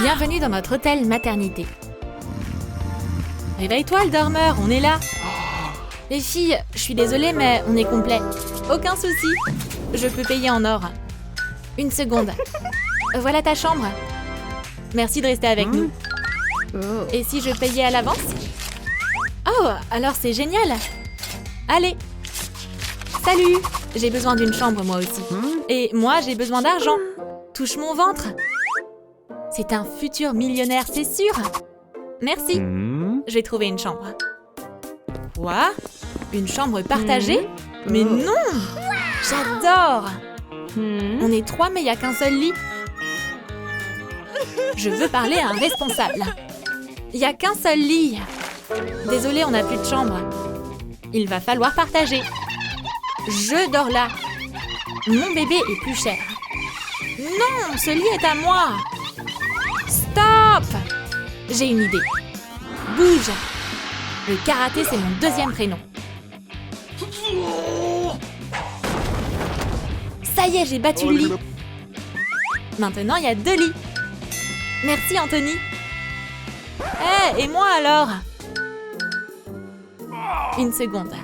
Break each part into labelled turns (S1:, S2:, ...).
S1: Bienvenue dans notre hôtel maternité. Réveille-toi le dormeur, on est là. Les filles, je suis désolée mais on est complet. Aucun souci. Je peux payer en or. Une seconde. Voilà ta chambre. Merci de rester avec nous. Et si je payais à l'avance? Oh, alors c'est génial. Allez. Salut. J'ai besoin d'une chambre moi aussi. Et moi j'ai besoin d'argent. Touche mon ventre. C'est un futur millionnaire, c'est sûr. Merci. Je vais trouver une chambre. Quoi? Une chambre partagée? Mais non! J'adore! On est 3 mais il n'y a qu'un seul lit. Je veux parler à un responsable. Il n'y a qu'un seul lit. Désolée, on n'a plus de chambre. Il va falloir partager. Je dors là. Mon bébé est plus cher. Non, ce lit est à moi. Stop! J'ai une idée. Bouge. Le karaté, c'est mon deuxième prénom. Ça y est, j'ai battu le lit. Maintenant, il y a 2 lits. Merci, Anthony. Hé, et moi alors? Une seconde.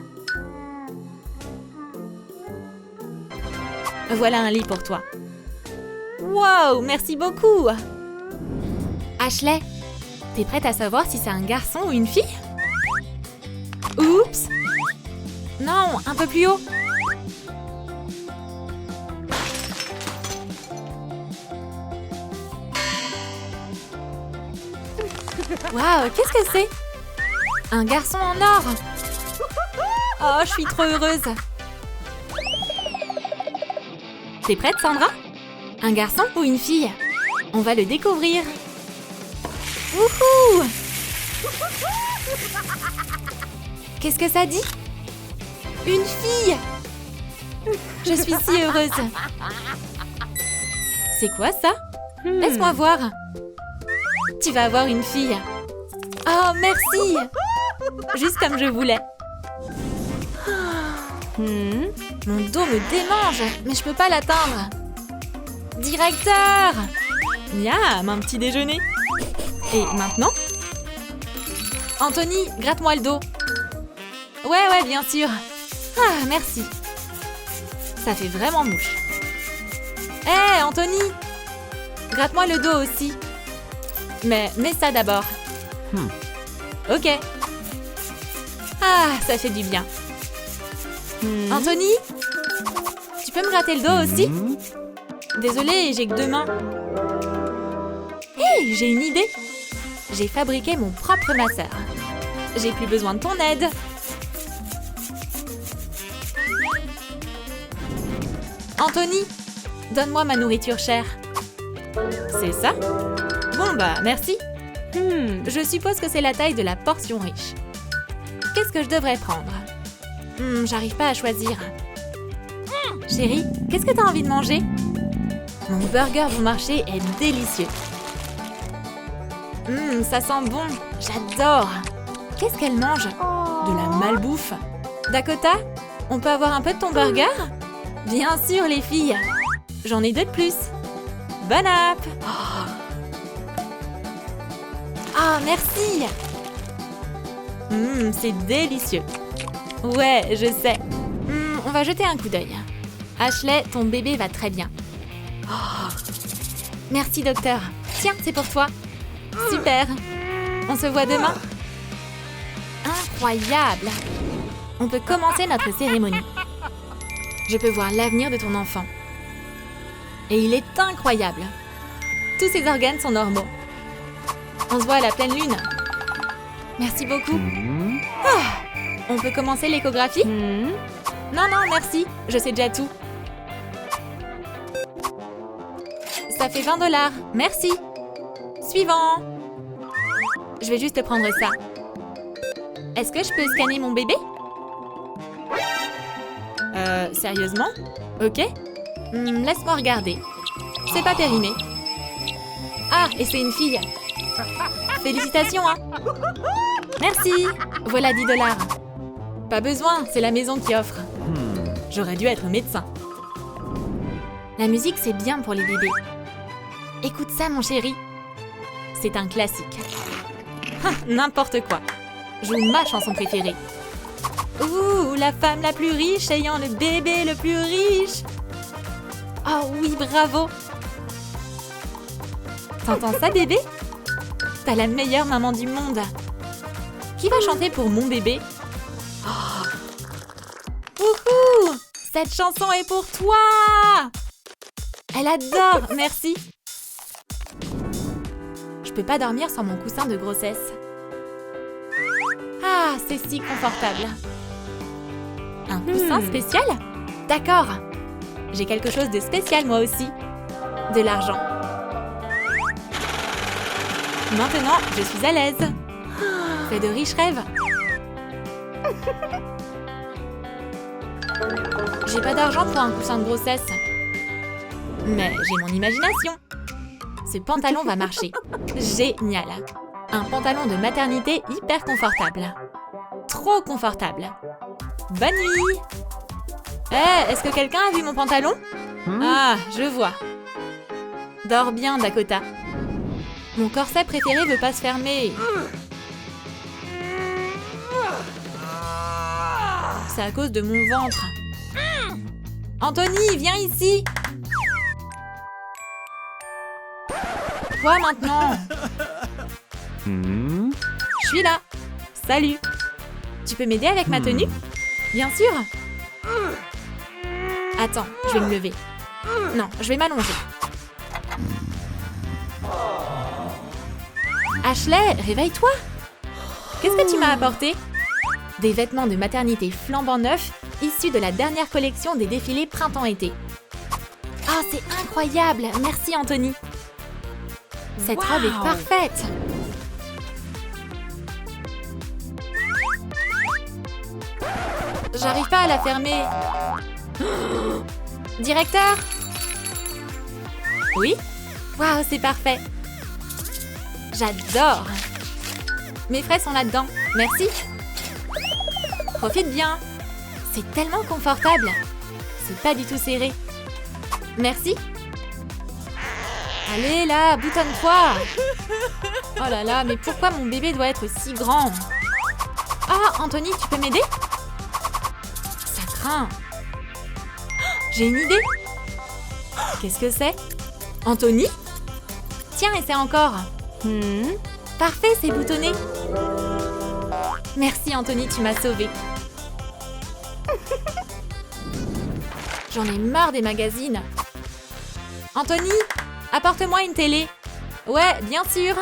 S1: Voilà un lit pour toi. Wow, merci beaucoup. Ashley, t'es prête à savoir si c'est un garçon ou une fille? Oups! Non, un peu plus haut. Waouh, qu'est-ce que c'est? Un garçon en or. Oh, je suis trop heureuse. T'es prête, Sandra? Un garçon ou une fille? On va le découvrir. Wouhou! Qu'est-ce que ça dit? Une fille! Je suis si heureuse. C'est quoi ça? Laisse-moi voir. Tu vas avoir une fille. Oh, merci! Juste comme je voulais. Mon dos me démange, mais je peux pas l'atteindre. Directeur! Miam, un petit déjeuner. Et maintenant? Anthony, gratte-moi le dos. Ouais, bien sûr. Ah, merci. Ça fait vraiment mouche. Hé, Anthony! Gratte-moi le dos aussi. Mais mets ça d'abord. Ok. Ah, ça fait du bien. Anthony? Tu peux me gratter le dos aussi? Désolée, j'ai que 2 mains. Hé, j'ai une idée. J'ai fabriqué mon propre masseur. J'ai plus besoin de ton aide. Anthony, donne-moi ma nourriture chère. C'est ça? Bon bah, merci. Je suppose que c'est la taille de la portion riche. Qu'est-ce que je devrais prendre? J'arrive pas à choisir. Chérie, qu'est-ce que t'as envie de manger? Mon burger bon marché est délicieux. Ça sent bon. J'adore. Qu'est-ce qu'elle mange? De la malbouffe. Dakota, on peut avoir un peu de ton burger? Bien sûr, les filles. J'en ai 2 de plus. Bon app. Ah, merci. C'est délicieux. Ouais, je sais. On va jeter un coup d'œil. Ashley, ton bébé va très bien. Merci, docteur. Tiens, c'est pour toi. Super. On se voit demain. Incroyable. On peut commencer notre cérémonie. Je peux voir l'avenir de ton enfant. Et il est incroyable. Tous ses organes sont normaux. On se voit à la pleine lune. Merci beaucoup. On peut commencer l'échographie? Non, merci. Je sais déjà tout. Ça fait 20 $. Merci. Suivant. Je vais juste prendre ça. Est-ce que je peux scanner mon bébé? Sérieusement? Ok. Laisse-moi regarder. C'est pas périmé. Ah, et c'est une fille. Félicitations, hein. Merci. Voilà 10 $. Pas besoin, c'est la maison qui offre. J'aurais dû être médecin. La musique, c'est bien pour les bébés. Écoute ça, mon chéri. C'est un classique. N'importe quoi. Joue ma chanson préférée. Ouh, la femme la plus riche ayant le bébé le plus riche. Oh oui, bravo. T'entends ça, bébé? T'as la meilleure maman du monde. Qui va chanter pour mon bébé? Oh. Wouhou! Cette chanson est pour toi! Elle adore, merci. Je peux pas dormir sans mon coussin de grossesse. Ah, c'est si confortable. Un coussin spécial? D'accord. J'ai quelque chose de spécial moi aussi. De l'argent. Maintenant, je suis à l'aise. Fais de riches rêves. J'ai pas d'argent pour un coussin de grossesse. Mais j'ai mon imagination. Ce pantalon va marcher. Génial. Un pantalon de maternité hyper confortable. Trop confortable. Bonne nuit. Est-ce que quelqu'un a vu mon pantalon? Ah, je vois. Dors bien, Dakota. Mon corset préféré veut pas se fermer. C'est à cause de mon ventre. Anthony, viens ici. Quoi maintenant? Je suis là. Salut. Tu peux m'aider avec ma tenue? Bien sûr. Attends, je vais me lever. Non, je vais m'allonger. Ashley, réveille-toi. Qu'est-ce que tu m'as apporté? Des vêtements de maternité flambant neufs, issus de la dernière collection des défilés printemps-été. Ah, c'est incroyable. Merci, Anthony. Cette robe est parfaite. J'arrive pas à la fermer. Directeur? Oui? Waouh, c'est parfait. J'adore. Mes frais sont là-dedans. Merci. Profite bien. C'est tellement confortable. C'est pas du tout serré. Merci. Allez là, boutonne-toi. Oh là là, mais pourquoi mon bébé doit être si grand? Ah, Anthony, tu peux m'aider? Ça craint. J'ai une idée. Qu'est-ce que c'est? Anthony? Tiens, essaie encore. Parfait, c'est boutonné. Merci, Anthony, tu m'as sauvée. J'en ai marre des magazines. Anthony, apporte-moi une télé. Ouais, bien sûr.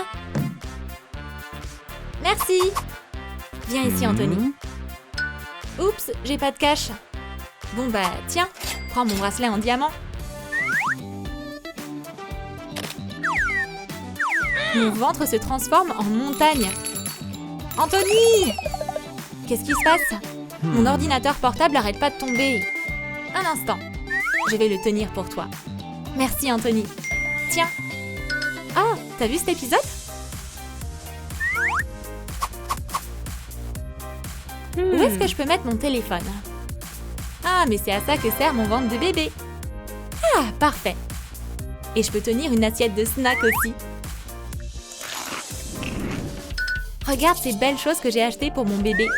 S1: Merci. Viens ici, Anthony. Oups, j'ai pas de cash. Bon bah, tiens, prends mon bracelet en diamant. Mon ventre se transforme en montagne. Anthony! Qu'est-ce qui se passe? Mon ordinateur portable n'arrête pas de tomber. Un instant. Je vais le tenir pour toi. Merci, Anthony. Tiens. Ah, t'as vu cet épisode? Où est-ce que je peux mettre mon téléphone? Ah, mais c'est à ça que sert mon ventre de bébé. Ah, parfait. Et je peux tenir une assiette de snack aussi. Regarde ces belles choses que j'ai achetées pour mon bébé.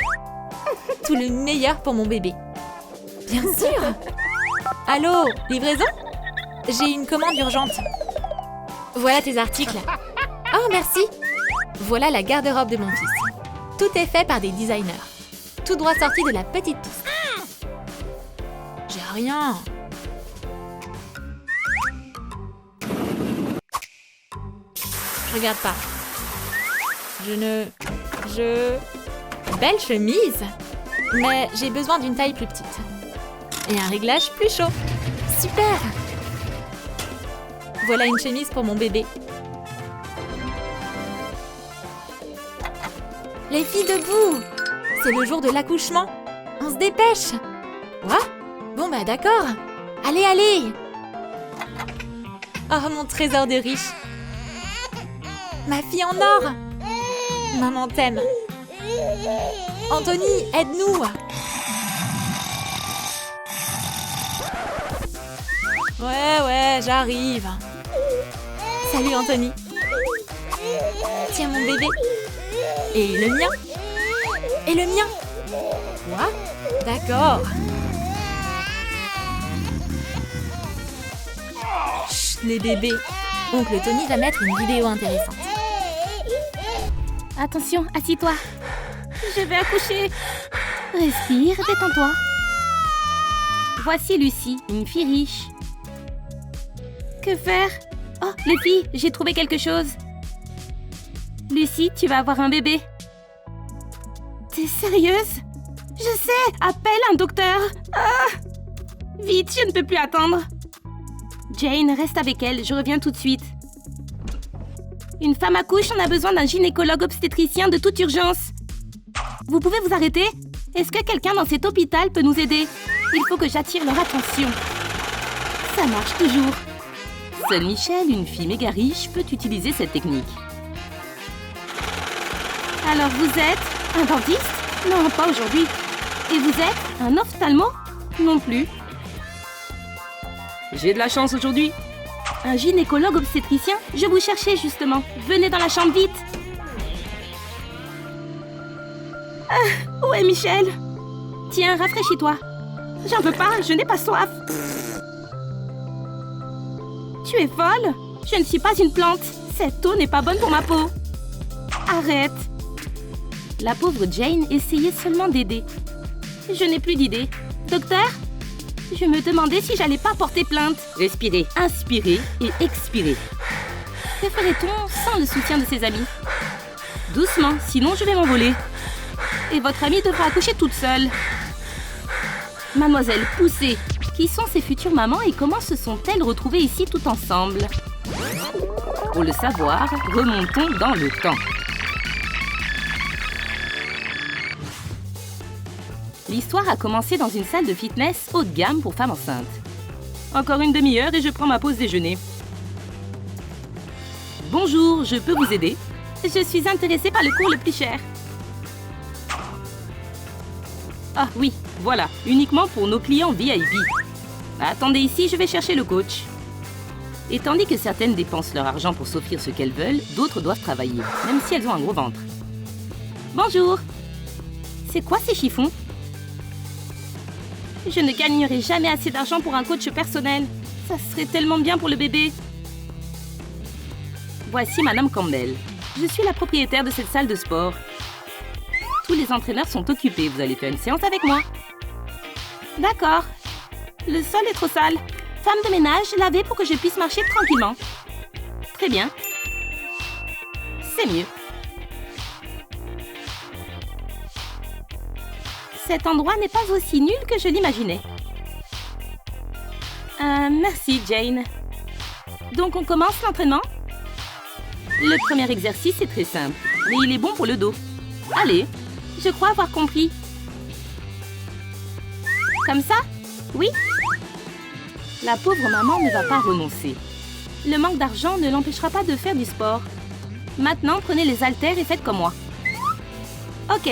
S1: Tout le meilleur pour mon bébé. Bien sûr. Allô, livraison? J'ai une commande urgente. Voilà tes articles. Oh, merci. Voilà la garde-robe de mon fils. Tout est fait par des designers. Tout droit sorti de la petite piste. J'ai rien. Je regarde pas. Belle chemise. Mais j'ai besoin d'une taille plus petite. Et un réglage plus chaud. Super. Voilà une chemise pour mon bébé. Les filles debout. C'est le jour de l'accouchement. On se dépêche. Quoi? Bon bah d'accord. Allez, allez. Oh, mon trésor de riche. Ma fille en or. Maman t'aime. Anthony, aide-nous. Ouais, j'arrive. Salut, Anthony. Tiens mon bébé. Et le mien. Et le mien. Quoi? D'accord. Chut, les bébés. Oncle Tony va mettre une vidéo intéressante.
S2: Attention, assis-toi. Je vais accoucher. Respire, détends-toi. Voici Lucie, une fille riche. Que faire? Oh, les filles, j'ai trouvé quelque chose. Lucie, tu vas avoir un bébé. T'es sérieuse? Je sais, appelle un docteur. Ah! Vite, je ne peux plus attendre. Jane, reste avec elle, je reviens tout de suite. Une femme accouche, on a besoin d'un gynécologue obstétricien de toute urgence. Vous pouvez vous arrêter? Est-ce que quelqu'un dans cet hôpital peut nous aider? Il faut que j'attire leur attention. Ça marche toujours. Seule Michelle, une fille méga riche, peut utiliser cette technique. Alors vous êtes un dentiste? Non, pas aujourd'hui. Et vous êtes un ophtalmo? Non plus. J'ai de la chance aujourd'hui. Un gynécologue obstétricien? Je vous cherchais justement. Venez dans la chambre vite. Ah, où est Michel? Tiens, rafraîchis-toi. J'en veux pas, je n'ai pas soif. Tu es folle? Je ne suis pas une plante. Cette eau n'est pas bonne pour ma peau. Arrête. La pauvre Jane essayait seulement d'aider. Je n'ai plus d'idée. Docteur? Je me demandais si j'allais pas porter plainte. Respirez, inspirez et expirez. Que ferait-on sans le soutien de ses amis? Doucement, sinon je vais m'envoler. Et votre amie devra accoucher toute seule. Mademoiselle, poussez. Qui sont ces futures mamans et comment se sont-elles retrouvées ici tout ensemble? Pour le savoir, remontons dans le temps. L'histoire a commencé dans une salle de fitness haut de gamme pour femmes enceintes. Encore une demi-heure et je prends ma pause déjeuner. Bonjour, je peux vous aider? Je suis intéressée par le cours le plus cher. Ah oui, voilà, uniquement pour nos clients VIP. Attendez ici, je vais chercher le coach. Et tandis que certaines dépensent leur argent pour s'offrir ce qu'elles veulent, d'autres doivent travailler, même si elles ont un gros ventre. Bonjour! C'est quoi ces chiffons? Je ne gagnerai jamais assez d'argent pour un coach personnel. Ça serait tellement bien pour le bébé. Voici Madame Campbell. Je suis la propriétaire de cette salle de sport. Tous les entraîneurs sont occupés. Vous allez faire une séance avec moi. D'accord. Le sol est trop sale. Femme de ménage, lavez pour que je puisse marcher tranquillement. Très bien. C'est mieux. Cet endroit n'est pas aussi nul que je l'imaginais. Merci, Jane. Donc, on commence l'entraînement? Le premier exercice est très simple, mais il est bon pour le dos. Allez, je crois avoir compris. Comme ça? Oui? La pauvre maman ne va pas renoncer. Le manque d'argent ne l'empêchera pas de faire du sport. Maintenant, prenez les haltères et faites comme moi. Ok.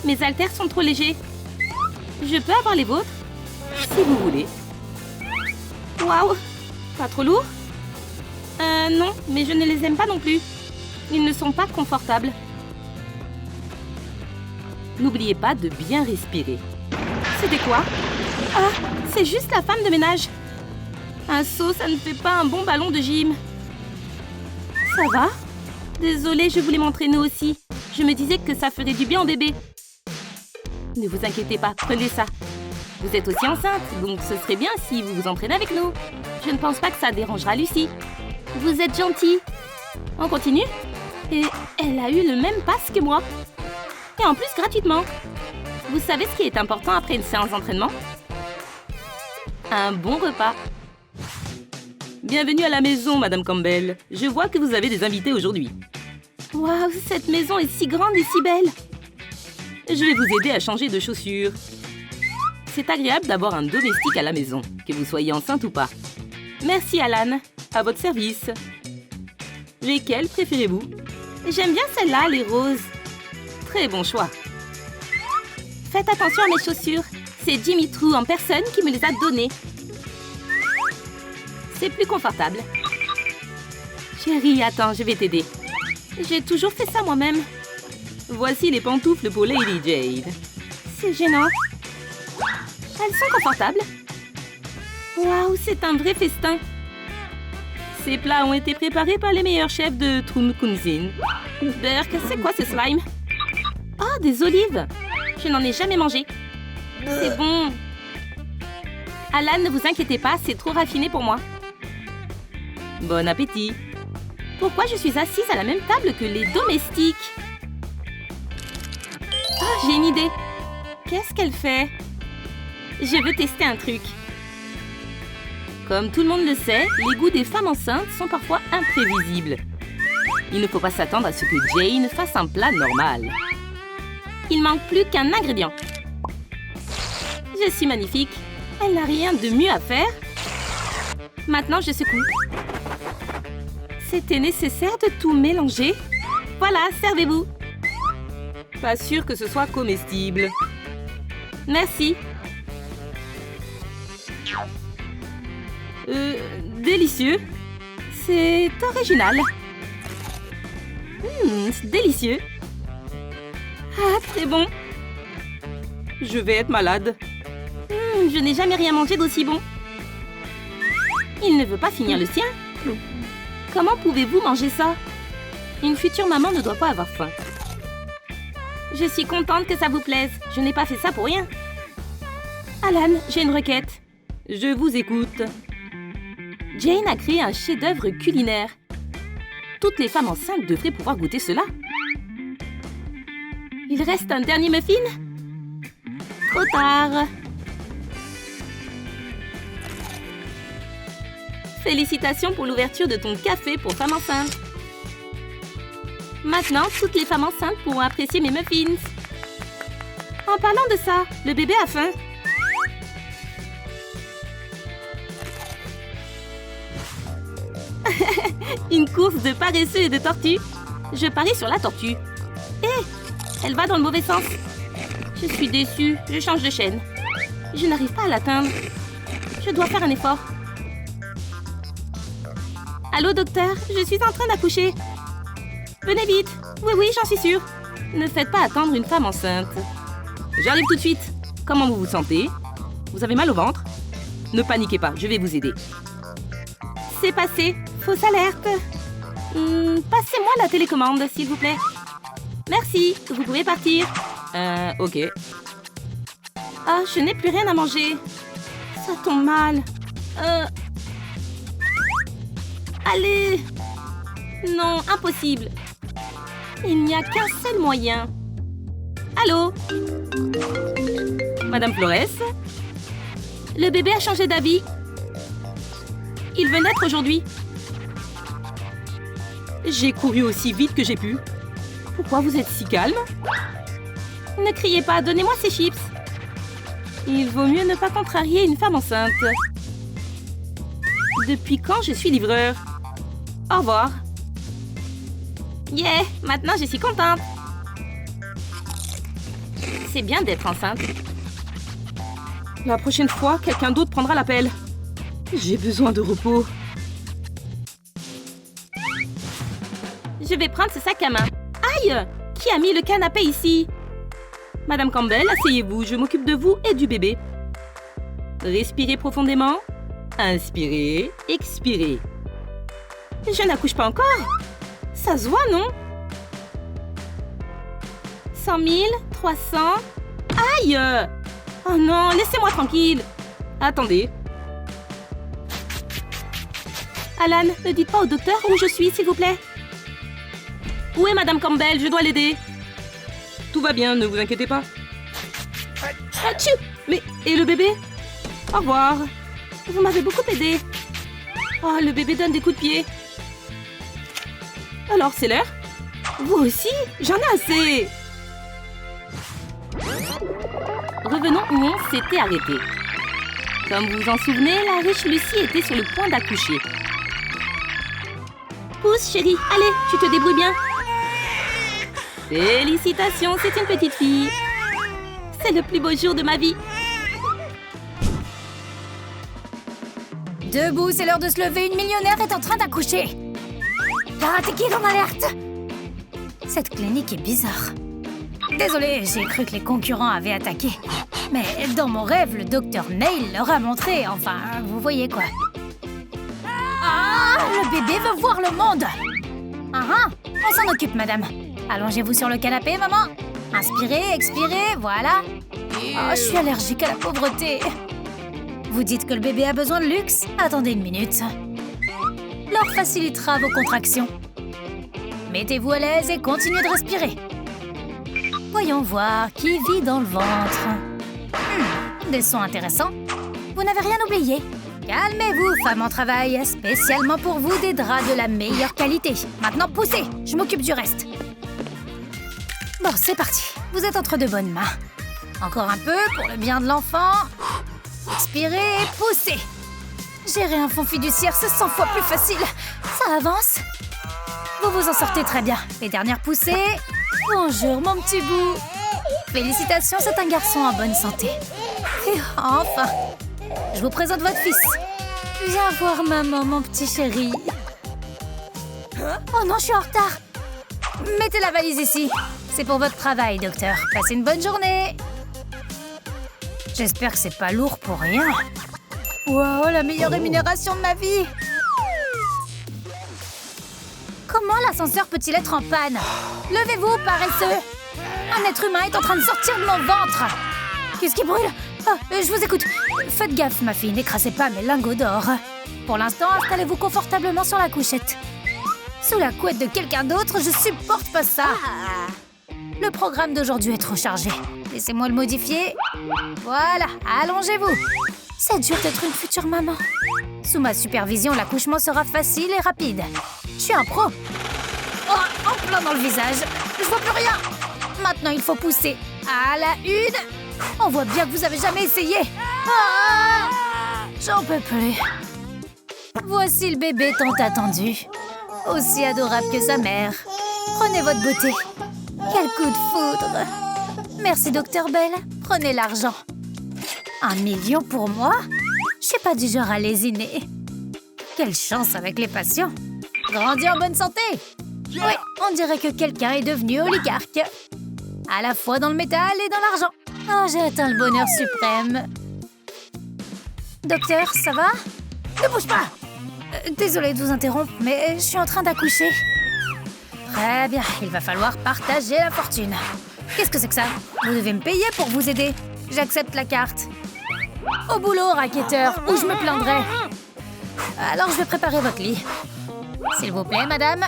S2: Mes haltères sont trop légers. Je peux avoir les vôtres? Si vous voulez. Waouh! Pas trop lourd? Non, mais je ne les aime pas non plus. Ils ne sont pas confortables. N'oubliez pas de bien respirer. C'était quoi? Ah, c'est juste la femme de ménage. Un seau, ça ne fait pas un bon ballon de gym. Ça va? Désolée, je voulais m'entraîner aussi. Je me disais que ça ferait du bien au bébé. Ne vous inquiétez pas, prenez ça. Vous êtes aussi enceinte, donc ce serait bien si vous vous entraînez avec nous. Je ne pense pas que ça dérangera Lucie. Vous êtes gentil. On continue? Et elle a eu le même pass que moi. Et en plus, gratuitement. Vous savez ce qui est important après une séance d'entraînement? Un bon repas. Bienvenue à la maison, Madame Campbell. Je vois que vous avez des invités aujourd'hui. Waouh, cette maison est si grande et si belle. Je vais vous aider à changer de chaussures. C'est agréable d'avoir un domestique à la maison, que vous soyez enceinte ou pas. Merci, Alan. À votre service. Lesquelles préférez-vous? J'aime bien celle-là, les roses. Très bon choix. Faites attention à mes chaussures. C'est Jimmy True en personne qui me les a données. C'est plus confortable. Chérie, attends, je vais t'aider. J'ai toujours fait ça moi-même. Voici les pantoufles pour Lady Jade. C'est gênant. Elles sont confortables. Waouh, c'est un vrai festin. Ces plats ont été préparés par les meilleurs chefs de Troom Cuisine. Berk, c'est quoi ce slime? Oh, des olives. Je n'en ai jamais mangé. C'est bon. Alan, ne vous inquiétez pas, c'est trop raffiné pour moi. Bon appétit. Pourquoi je suis assise à la même table que les domestiques? Oh, j'ai une idée. Qu'est-ce qu'elle fait? Je veux tester un truc. Comme tout le monde le sait, les goûts des femmes enceintes sont parfois imprévisibles. Il ne faut pas s'attendre à ce que Jane fasse un plat normal. Il manque plus qu'un ingrédient. Je suis magnifique. Elle n'a rien de mieux à faire. Maintenant, je secoue. C'était nécessaire de tout mélanger. Voilà, servez-vous. Pas sûr que ce soit comestible. Merci. Délicieux. C'est original. C'est délicieux. Ah, très bon. Je vais être malade. Je n'ai jamais rien mangé d'aussi bon. Il ne veut pas finir le sien. Comment pouvez-vous manger ça? Une future maman ne doit pas avoir faim. Je suis contente que ça vous plaise. Je n'ai pas fait ça pour rien. Alan, j'ai une requête. Je vous écoute. Jane a créé un chef-d'œuvre culinaire. Toutes les femmes enceintes devraient pouvoir goûter cela. Il reste un dernier muffin? Trop tard. Félicitations pour l'ouverture de ton café pour femmes enceintes. Maintenant, toutes les femmes enceintes pourront apprécier mes muffins. En parlant de ça, le bébé a faim. Une course de paresseux et de tortues. Je parie sur la tortue. Hé, elle va dans le mauvais sens. Je suis déçue, je change de chaîne. Je n'arrive pas à l'atteindre. Je dois faire un effort. Allô, docteur, je suis en train d'accoucher. Venez vite. Oui, oui, j'en suis sûre. Ne faites pas attendre une femme enceinte. J'arrive tout de suite. Comment vous vous sentez? Vous avez mal au ventre? Ne paniquez pas, je vais vous aider. C'est passé. Fausse alerte. Passez-moi la télécommande, s'il vous plaît. Merci, vous pouvez partir. Ok. Ah, je n'ai plus rien à manger. Ça tombe mal. Allez. Non, impossible. Il n'y a qu'un seul moyen. Allô? Madame Flores? Le bébé a changé d'avis. Il veut naître aujourd'hui. J'ai couru aussi vite que j'ai pu. Pourquoi vous êtes si calme? Ne criez pas, donnez-moi ces chips. Il vaut mieux ne pas contrarier une femme enceinte. Depuis quand je suis livreur? Au revoir. Yeah, maintenant je suis contente. C'est bien d'être enceinte. La prochaine fois, quelqu'un d'autre prendra l'appel. J'ai besoin de repos. Je vais prendre ce sac à main. Aïe! Qui a mis le canapé ici? Madame Campbell, asseyez-vous, je m'occupe de vous et du bébé. Respirez profondément. Inspirez, expirez. Je n'accouche pas encore. Ça se voit, non? 100 000, 300... Aïe! Oh non, laissez-moi tranquille. Attendez. Alan, ne dites pas au docteur où je suis, s'il vous plaît. Où est Madame Campbell? Je dois l'aider. Tout va bien, ne vous inquiétez pas. Achou! Mais, et le bébé? Au revoir. Vous m'avez beaucoup aidé. Oh, le bébé donne des coups de pied. Alors, c'est l'heure? Vous aussi? J'en ai assez. Revenons où on s'était arrêté. Comme vous vous en souvenez, la riche Lucie était sur le point d'accoucher. Pousse, chérie. Allez, tu te débrouilles bien. Félicitations, c'est une petite fille. C'est le plus beau jour de ma vie.
S3: Debout, c'est l'heure de se lever. Une millionnaire est en train d'accoucher. Karate Kid en alerte! Cette clinique est bizarre. Désolée, j'ai cru que les concurrents avaient attaqué. Mais dans mon rêve, le docteur Neil leur a montré, enfin, vous voyez quoi. Ah, le bébé veut voir le monde! On s'en occupe, madame. Allongez-vous sur le canapé, maman. Inspirez, expirez, voilà. Oh, je suis allergique à la pauvreté. Vous dites que le bébé a besoin de luxe? Attendez une minute. L'or facilitera vos contractions. Mettez-vous à l'aise et continuez de respirer. Voyons voir qui vit dans le ventre. Des sons intéressants. Vous n'avez rien oublié. Calmez-vous, femme en travail. Spécialement pour vous, des draps de la meilleure qualité. Maintenant, poussez. Je m'occupe du reste. Bon, c'est parti. Vous êtes entre de bonnes mains. Encore un peu pour le bien de l'enfant. Expirez et poussez. Gérer un fonds fiduciaire, c'est 100 fois plus facile. Ça avance. Vous vous en sortez très bien. Les dernières poussées. Bonjour, mon petit bout. Félicitations, c'est un garçon en bonne santé. Et enfin, je vous présente votre fils. Viens voir maman, mon petit chéri. Oh non, je suis en retard. Mettez la valise ici. C'est pour votre travail, docteur. Passez une bonne journée. J'espère que c'est pas lourd pour rien. Wow, la meilleure rémunération de ma vie. Comment l'ascenseur peut-il être en panne? Levez-vous, paresseux. Un être humain est en train de sortir de mon ventre. Qu'est-ce qui brûle? Je vous écoute. Faites gaffe, ma fille, n'écrasez pas mes lingots d'or. Pour l'instant, installez-vous confortablement sur la couchette. Sous la couette de quelqu'un d'autre, je supporte pas ça. Le programme d'aujourd'hui est trop chargé. Laissez-moi le modifier. Voilà, allongez-vous. C'est dur d'être une future maman. Sous ma supervision, l'accouchement sera facile et rapide. Je suis un pro. Oh, en plein dans le visage. Je vois plus rien. Maintenant, il faut pousser. À la une. On voit bien que vous avez jamais essayé. Ah, j'en peux plus. Voici le bébé tant attendu. Aussi adorable que sa mère. Prenez votre beauté. Quel coup de foudre. Merci, docteur Bell. Prenez l'argent. 1 million pour moi? Je suis pas du genre à lésiner. Quelle chance avec les patients. Grandi en bonne santé. Oui, on dirait que quelqu'un est devenu oligarque. À la fois dans le métal et dans l'argent. Oh, j'ai atteint le bonheur suprême. Docteur, ça va? Ne bouge pas! Désolée de vous interrompre, mais je suis en train d'accoucher. Très bien, il va falloir partager la fortune. Qu'est-ce que c'est que ça? Vous devez me payer pour vous aider. J'accepte la carte. Au boulot, racketteur, ou je me plaindrai. Alors, je vais préparer votre lit. S'il vous plaît, madame.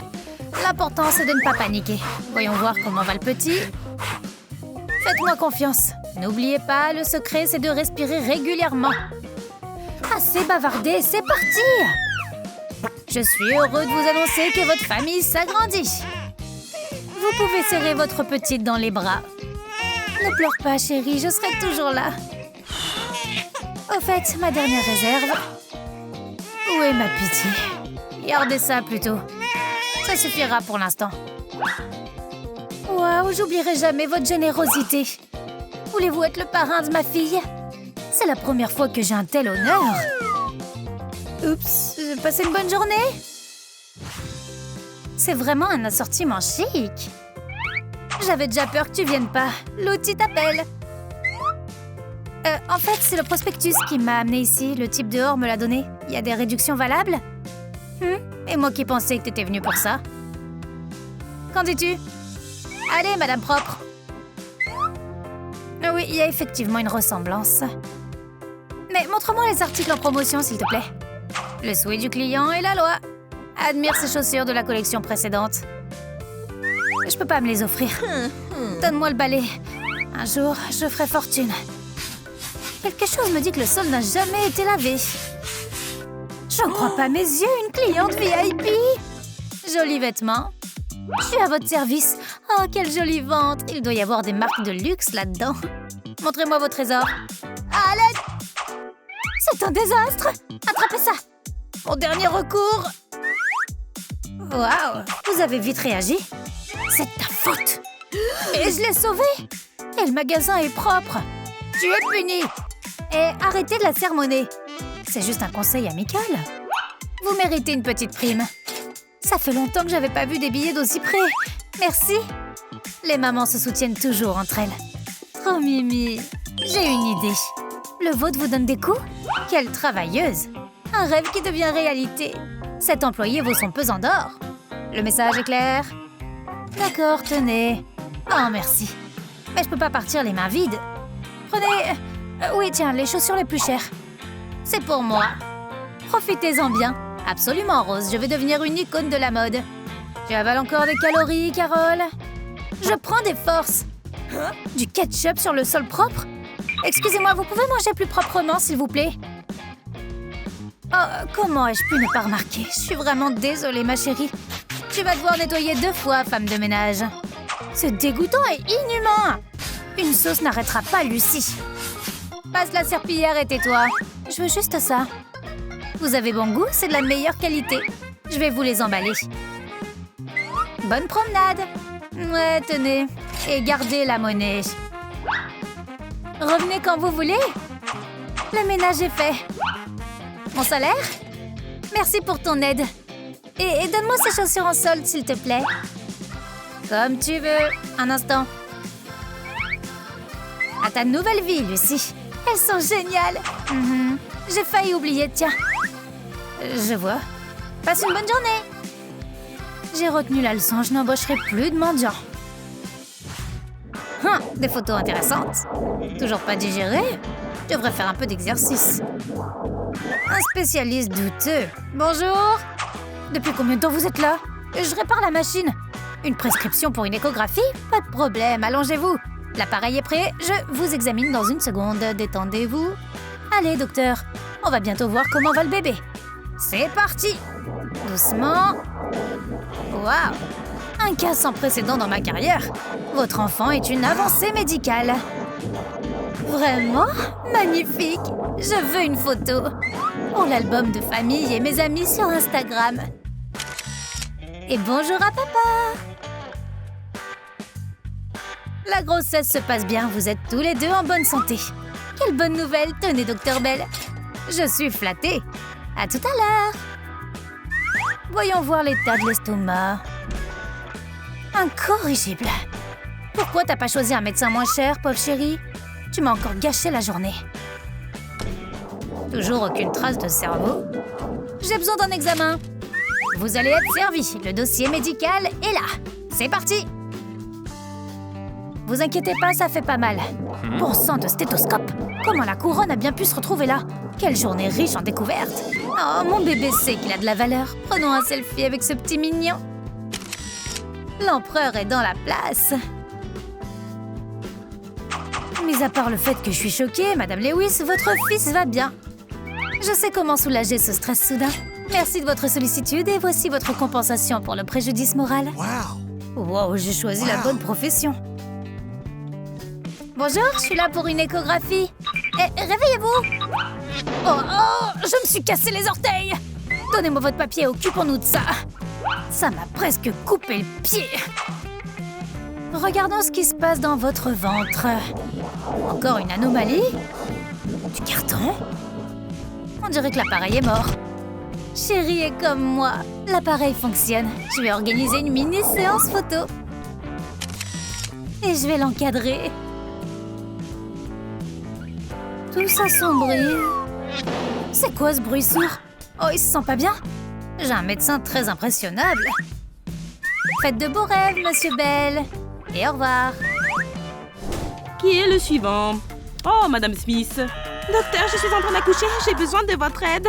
S3: L'important, c'est de ne pas paniquer. Voyons voir comment va le petit. Faites-moi confiance. N'oubliez pas, le secret, c'est de respirer régulièrement. Assez bavardé, c'est parti! Je suis heureux de vous annoncer que votre famille s'agrandit. Vous pouvez serrer votre petite dans les bras. Ne pleure pas, chérie, je serai toujours là. Au fait, ma dernière réserve. Où est ma pitié? Gardez ça plutôt. Ça suffira pour l'instant. Waouh, j'oublierai jamais votre générosité. Voulez-vous être le parrain de ma fille? C'est la première fois que j'ai un tel honneur. Oups, passez une bonne journée. C'est vraiment un assortiment chic. J'avais déjà peur que tu viennes pas. L'outil t'appelle. En fait, c'est le prospectus qui m'a amené ici. Le type dehors me l'a donné. Il y a des réductions valables? Et moi qui pensais que t'étais venue pour ça. Qu'en dis-tu? Allez, madame propre. Oui, il y a effectivement une ressemblance. Mais montre-moi les articles en promotion, s'il te plaît. Le souhait du client est la loi. Admire ces chaussures de la collection précédente. Je peux pas me les offrir. Donne-moi le balai. Un jour, je ferai fortune. Quelque chose me dit que le sol n'a jamais été lavé. J'en crois pas mes yeux, une cliente VIP. Jolis vêtements. Je suis à votre service. Oh, quel joli ventre. Il doit y avoir des marques de luxe là-dedans. Montrez-moi vos trésors. À l'aide! C'est un désastre. Attrapez ça. Mon dernier recours. Waouh, vous avez vite réagi. C'est ta faute. Et je l'ai sauvé. Et le magasin est propre. Tu es puni. Et arrêtez de la sermonner. C'est juste un conseil amical. Vous méritez une petite prime. Ça fait longtemps que j'avais pas vu des billets d'aussi près. Merci. Les mamans se soutiennent toujours entre elles. Trop mimi. J'ai une idée. Le vôtre vous donne des coups? Quelle travailleuse! Un rêve qui devient réalité. Cet employé vaut son pesant d'or. Le message est clair? D'accord, tenez. Oh, merci. Mais je peux pas partir les mains vides. Prenez... oui, tiens, les chaussures les plus chères. C'est pour moi. Profitez-en bien. Absolument, Rose, je vais devenir une icône de la mode. Tu avales encore des calories, Carole? Je prends des forces. Du ketchup sur le sol propre? Excusez-moi, vous pouvez manger plus proprement, s'il vous plaît? Oh, comment ai-je pu ne pas remarquer? Je suis vraiment désolée, ma chérie. Tu vas devoir nettoyer 2 fois, femme de ménage. C'est dégoûtant et inhumain. Une sauce n'arrêtera pas Lucie. Passe la serpillière et tais-toi. Je veux juste ça. Vous avez bon goût, c'est de la meilleure qualité. Je vais vous les emballer. Bonne promenade. Ouais, tenez. Et gardez la monnaie. Revenez quand vous voulez. Le ménage est fait. Mon salaire? Merci pour ton aide. Et donne-moi ces chaussures en solde, s'il te plaît. Comme tu veux. Un instant. À ta nouvelle vie, Lucie. Elles sont géniales. J'ai failli oublier, tiens. Je vois. Passe une bonne journée. J'ai retenu la leçon, je n'embaucherai plus de mendiants. Des photos intéressantes. Toujours pas digéré? Je devrais faire un peu d'exercice. Un spécialiste douteux. Bonjour. Depuis combien de temps vous êtes là? Je répare la machine. Une prescription pour une échographie? Pas de problème, allongez-vous. L'appareil est prêt, je vous examine dans une seconde. Détendez-vous. Allez, docteur, on va bientôt voir comment va le bébé. C'est parti. Doucement. Waouh! Un cas sans précédent dans ma carrière. Votre enfant est une avancée médicale. Vraiment? Magnifique! Je veux une photo. Pour l'album de famille et mes amis sur Instagram. Et bonjour à papa! La grossesse se passe bien, vous êtes tous les deux en bonne santé. Quelle bonne nouvelle, tenez, docteur Bell. Je suis flattée. À tout à l'heure. Voyons voir l'état de l'estomac. Incorrigible. Pourquoi t'as pas choisi un médecin moins cher, pauvre chérie? Tu m'as encore gâché la journée. Toujours aucune trace de cerveau. J'ai besoin d'un examen. Vous allez être servi. Le dossier médical est là. C'est parti. Vous inquiétez pas, ça fait pas mal. Bon sang de stéthoscope. Comment la couronne a bien pu se retrouver là? Quelle journée riche en découvertes. Oh, mon bébé sait qu'il a de la valeur. Prenons un selfie avec ce petit mignon. L'empereur est dans la place. Mis à part le fait que je suis choquée, Madame Lewis, votre fils va bien. Je sais comment soulager ce stress soudain. Merci de votre sollicitude et voici votre compensation pour le préjudice moral. Wow, j'ai choisi la bonne profession. Bonjour, je suis là pour une échographie. Réveillez-vous. Oh, je me suis cassé les orteils. Donnez-moi votre papier, occupons-nous de ça. Ça m'a presque coupé le pied. Regardons ce qui se passe dans votre ventre. Encore une anomalie? Du carton? On dirait que l'appareil est mort. Chérie est comme moi. L'appareil fonctionne. Je vais organiser une mini-séance photo. Et je vais l'encadrer. Tout s'assombrit. C'est quoi ce bruit sourd? Oh, il se sent pas bien? J'ai un médecin très impressionnable. Faites de beaux rêves, Monsieur Bell. Et au revoir.
S2: Qui est le suivant? Oh, Madame Smith. Docteur, je suis en train d'accoucher. J'ai besoin de votre aide.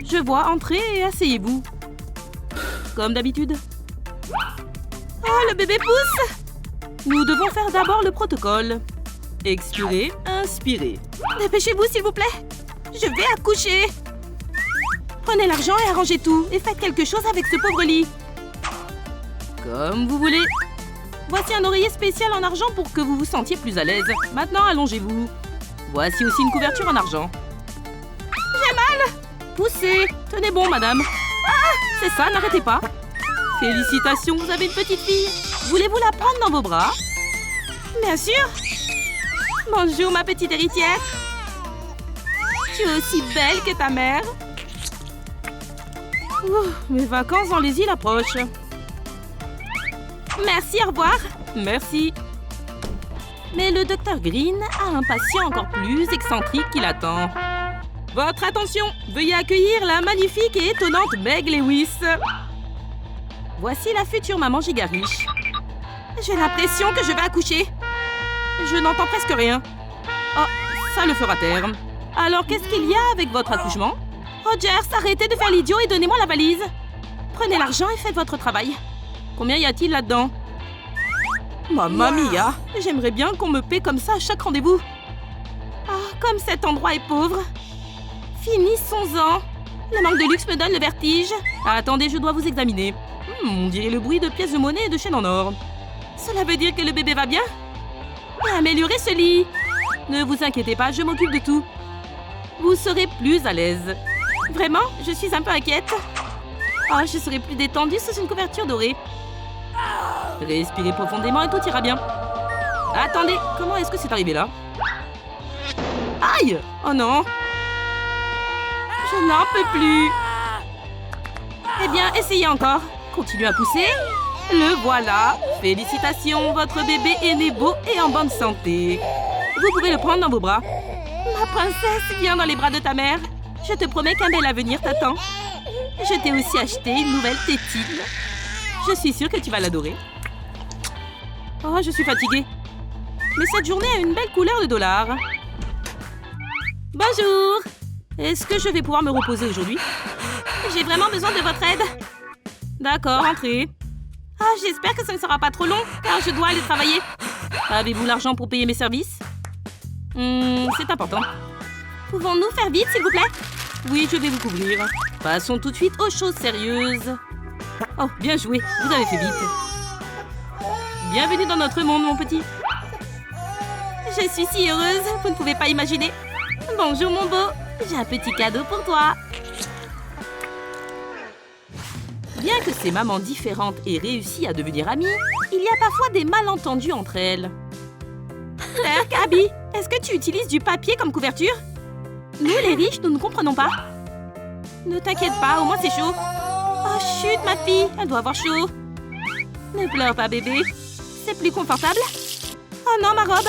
S2: Je vois, entrez et asseyez-vous. Comme d'habitude. Oh, le bébé pousse! Nous devons faire d'abord le protocole. Expirez, inspirez. Dépêchez-vous, s'il vous plaît. Je vais accoucher. Prenez l'argent et arrangez tout. Et faites quelque chose avec ce pauvre lit. Comme vous voulez. Voici un oreiller spécial en argent pour que vous vous sentiez plus à l'aise. Maintenant, allongez-vous. Voici aussi une couverture en argent. J'ai mal! Poussez! Tenez bon, madame. Ah! C'est ça, n'arrêtez pas. Félicitations, vous avez une petite fille. Voulez-vous la prendre dans vos bras? Bien sûr. Bonjour, ma petite héritière. Tu es aussi belle que ta mère. Mes vacances dans les îles approchent. Merci, au revoir. Merci. Mais le Dr Green a un patient encore plus excentrique qui l'attend. Votre attention, veuillez accueillir la magnifique et étonnante Meg Lewis. Voici la future maman giga riche. J'ai l'impression que je vais accoucher. Je n'entends presque rien. Oh, ça le fera taire. Alors, qu'est-ce qu'il y a avec votre accouchement? Rogers, arrêtez de faire l'idiot et donnez-moi la valise. Prenez l'argent et faites votre travail. Combien y a-t-il là-dedans? Mamma mia, j'aimerais bien qu'on me paie comme ça à chaque rendez-vous. Ah, comme cet endroit est pauvre. Finissons-en. Le manque de luxe me donne le vertige. Attendez, je dois vous examiner. On dirait le bruit de pièces de monnaie et de chaînes en or. Cela veut dire que le bébé va bien? Et améliorer ce lit. Ne vous inquiétez pas, je m'occupe de tout. Vous serez plus à l'aise. Vraiment, je suis un peu inquiète. Oh, je serai plus détendue sous une couverture dorée. Respirez profondément et tout ira bien. Attendez, comment est-ce que c'est arrivé là? Aïe! Oh non! Je n'en peux plus. Eh bien, essayez encore. Continuez à pousser. Le voilà. Félicitations, votre bébé est né beau et en bonne santé. Vous pouvez le prendre dans vos bras. Ma princesse, viens dans les bras de ta mère. Je te promets qu'un bel avenir t'attend. Je t'ai aussi acheté une nouvelle tétine. Je suis sûre que tu vas l'adorer. Oh, je suis fatiguée. Mais cette journée a une belle couleur de dollar. Bonjour. Est-ce que je vais pouvoir me reposer aujourd'hui? J'ai vraiment besoin de votre aide. D'accord, entrez. Ah, j'espère que ça ne sera pas trop long, car je dois aller travailler. Avez-vous l'argent pour payer mes services? C'est important. Pouvons-nous faire vite, s'il vous plaît? Oui, je vais vous couvrir. Passons tout de suite aux choses sérieuses. Oh, bien joué, vous avez fait vite. Bienvenue dans notre monde, mon petit. Je suis si heureuse, vous ne pouvez pas imaginer. Bonjour, mon beau. J'ai un petit cadeau pour toi. Bien que ces mamans différentes aient réussi à devenir amies, il y a parfois des malentendus entre elles. Claire, Abby, est-ce que tu utilises du papier comme couverture? Nous, les riches, nous ne comprenons pas. Ne t'inquiète pas, au moins c'est chaud. Oh, chut, ma fille, elle doit avoir chaud. Ne pleure pas, bébé. C'est plus confortable? Oh non, ma robe.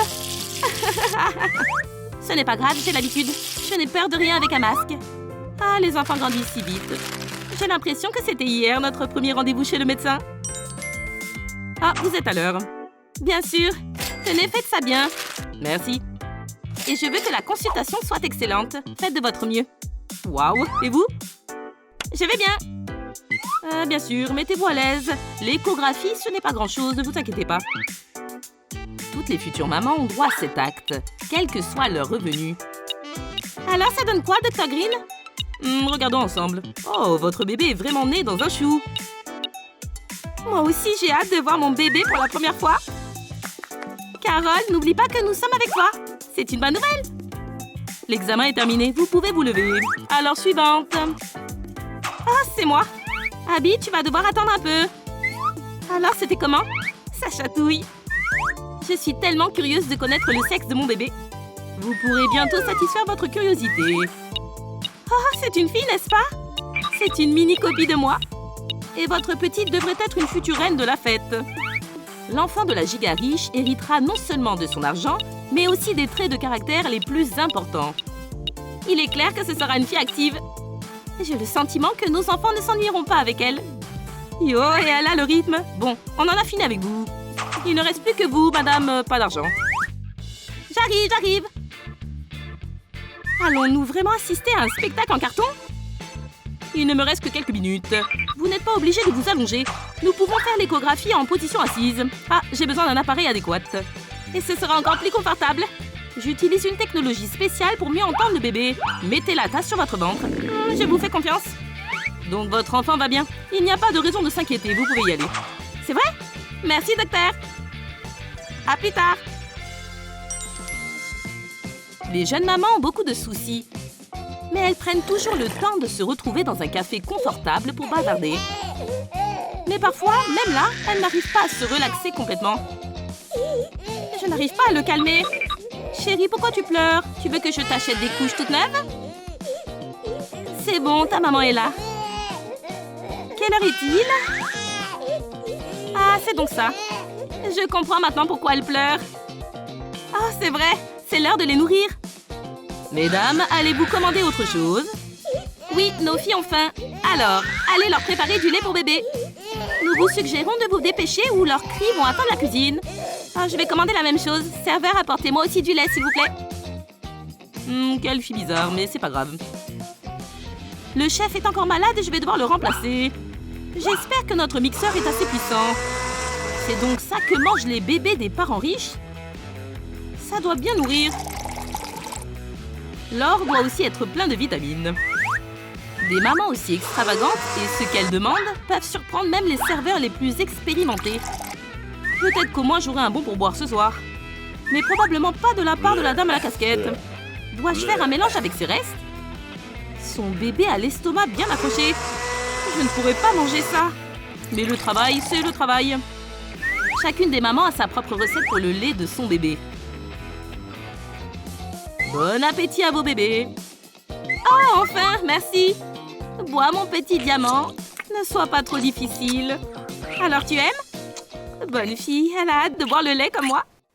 S2: Ce n'est pas grave, j'ai l'habitude. Je n'ai peur de rien avec un masque. Ah, les enfants grandissent si vite. J'ai l'impression que c'était hier notre premier rendez-vous chez le médecin. Ah, vous êtes à l'heure. Bien sûr. Tenez, faites ça bien. Merci. Et je veux que la consultation soit excellente. Faites de votre mieux. Waouh. Et vous? Je vais bien. Bien sûr, mettez-vous à l'aise. L'échographie, ce n'est pas grand-chose, ne vous inquiétez pas. Toutes les futures mamans ont droit à cet acte, quel que soit leur revenu. Alors, ça donne quoi, Dr Green? Regardons ensemble. Oh, votre bébé est vraiment né dans un chou. Moi aussi, j'ai hâte de voir mon bébé pour la première fois. Carole, n'oublie pas que nous sommes avec toi. C'est une bonne nouvelle. L'examen est terminé, vous pouvez vous lever. Alors, suivante. Ah, c'est moi. Abby, tu vas devoir attendre un peu. Alors, c'était comment? Ça chatouille. Je suis tellement curieuse de connaître le sexe de mon bébé. Vous pourrez bientôt satisfaire votre curiosité. Oh, c'est une fille, n'est-ce pas? C'est une mini-copie de moi. Et votre petite devrait être une future reine de la fête. L'enfant de la giga riche héritera non seulement de son argent, mais aussi des traits de caractère les plus importants. Il est clair que ce sera une fille active. J'ai le sentiment que nos enfants ne s'ennuieront pas avec elle. Yo, et elle a le rythme. Bon, on en a fini avec vous. Il ne reste plus que vous, madame, pas d'argent. J'arrive. Allons-nous vraiment assister à un spectacle en carton? Il ne me reste que quelques minutes. Vous n'êtes pas obligé de vous allonger. Nous pouvons faire l'échographie en position assise. Ah, j'ai besoin d'un appareil adéquat. Et ce sera encore plus confortable. J'utilise une technologie spéciale pour mieux entendre le bébé. Mettez la tasse sur votre ventre. Je vous fais confiance. Donc votre enfant va bien. Il n'y a pas de raison de s'inquiéter, vous pouvez y aller. C'est vrai? Merci, docteur. À plus tard. Les jeunes mamans ont beaucoup de soucis. Mais elles prennent toujours le temps de se retrouver dans un café confortable pour bavarder. Mais parfois, même là, elles n'arrivent pas à se relaxer complètement. Je n'arrive pas à le calmer. Chérie, pourquoi tu pleures? Tu veux que je t'achète des couches toutes neuves? C'est bon, ta maman est là. Quelle heure est-il? Ah, c'est donc ça. Je comprends maintenant pourquoi elle pleure. Ah, c'est vrai, c'est l'heure de les nourrir. Mesdames, allez-vous commander autre chose? Oui, nos filles ont faim. Alors, allez leur préparer du lait pour bébé. Nous vous suggérons de vous dépêcher ou leurs cris vont atteindre la cuisine. Ah, je vais commander la même chose. Serveur, apportez-moi aussi du lait, s'il vous plaît. Quelle fille bizarre, mais c'est pas grave. Le chef est encore malade et je vais devoir le remplacer. J'espère que notre mixeur est assez puissant. C'est donc ça que mangent les bébés des parents riches? Ça doit bien nourrir. L'or doit aussi être plein de vitamines. Des mamans aussi extravagantes et ce qu'elles demandent peuvent surprendre même les serveurs les plus expérimentés. Peut-être qu'au moins j'aurai un bon pourboire ce soir. Mais probablement pas de la part de la dame à la casquette. Dois-je faire un mélange avec ses restes? Son bébé a l'estomac bien accroché. Je ne pourrais pas manger ça. Mais le travail, c'est le travail. Chacune des mamans a sa propre recette pour le lait de son bébé. Bon appétit à vos bébés. Oh, enfin, merci. Bois mon petit diamant. Ne sois pas trop difficile. Alors tu aimes? Bonne fille, elle a hâte de boire le lait comme moi.